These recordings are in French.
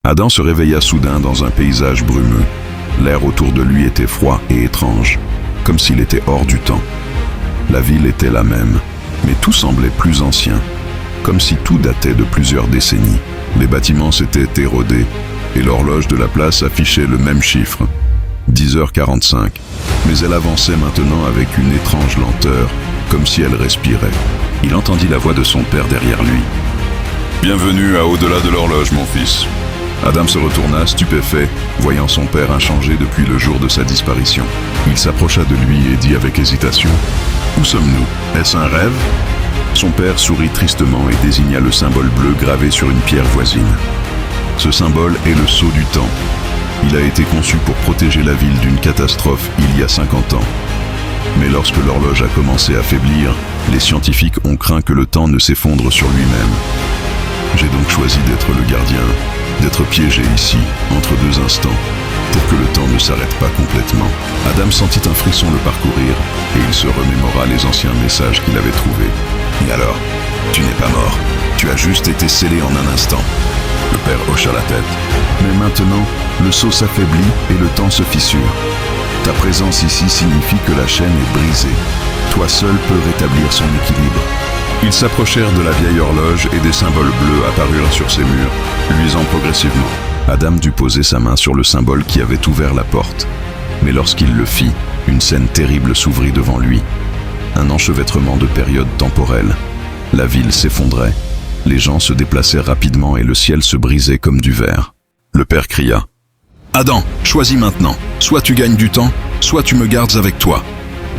Adam se réveilla soudain dans un paysage brumeux. L'air autour de lui était froid et étrange, comme s'il était hors du temps. La ville était la même, mais tout semblait plus ancien, comme si tout datait de plusieurs décennies. Les bâtiments s'étaient érodés, et l'horloge de la place affichait le même chiffre, 10h45. Mais elle avançait maintenant avec une étrange lenteur, comme si elle respirait. Il entendit la voix de son père derrière lui. « Bienvenue à Au-delà de l'horloge, mon fils. » Adam se retourna, stupéfait, voyant son père inchangé depuis le jour de sa disparition. Il s'approcha de lui et dit avec hésitation « Où sommes-nous? Est-ce un rêve ?» Son père sourit tristement et désigna le symbole bleu gravé sur une pierre voisine. Ce symbole est le sceau du temps. Il a été conçu pour protéger la ville d'une catastrophe il y a 50 ans. Mais lorsque l'horloge a commencé à faiblir, les scientifiques ont craint que le temps ne s'effondre sur lui-même. J'ai donc choisi d'être le gardien, d'être piégé ici, entre deux instants, pour que le temps ne s'arrête pas complètement. Adam sentit un frisson le parcourir, et il se remémora les anciens messages qu'il avait trouvés. « Et alors, tu n'es pas mort, tu as juste été scellé en un instant. » Le père hocha la tête. « Mais maintenant, le sceau s'affaiblit et le temps se fissure. Ta présence ici signifie que la chaîne est brisée. Toi seul peux rétablir son équilibre. » Ils s'approchèrent de la vieille horloge et des symboles bleus apparurent sur ses murs, luisant progressivement. Adam dut poser sa main sur le symbole qui avait ouvert la porte. Mais lorsqu'il le fit, une scène terrible s'ouvrit devant lui. Un enchevêtrement de périodes temporelles. La ville s'effondrait, les gens se déplaçaient rapidement et le ciel se brisait comme du verre. Le père cria « Adam, choisis maintenant. Soit tu gagnes du temps, soit tu me gardes avec toi. »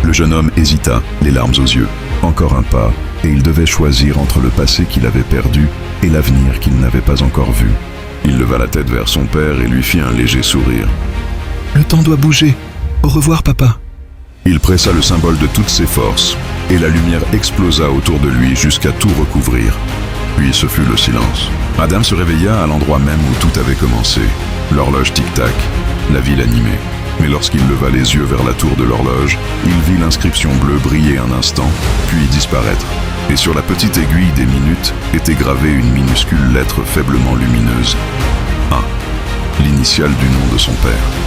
Le jeune homme hésita, les larmes aux yeux. Encore un pas, et il devait choisir entre le passé qu'il avait perdu et l'avenir qu'il n'avait pas encore vu. Il leva la tête vers son père et lui fit un léger sourire. « Le temps doit bouger. Au revoir, papa. » Il pressa le symbole de toutes ses forces, et la lumière explosa autour de lui jusqu'à tout recouvrir. Puis ce fut le silence. Adam se réveilla à l'endroit même où tout avait commencé. L'horloge tic-tac, la ville animée. Mais lorsqu'il leva les yeux vers la tour de l'horloge, il vit l'inscription bleue briller un instant, puis disparaître. Et sur la petite aiguille des minutes était gravée une minuscule lettre faiblement lumineuse. 1. L'initiale du nom de son père.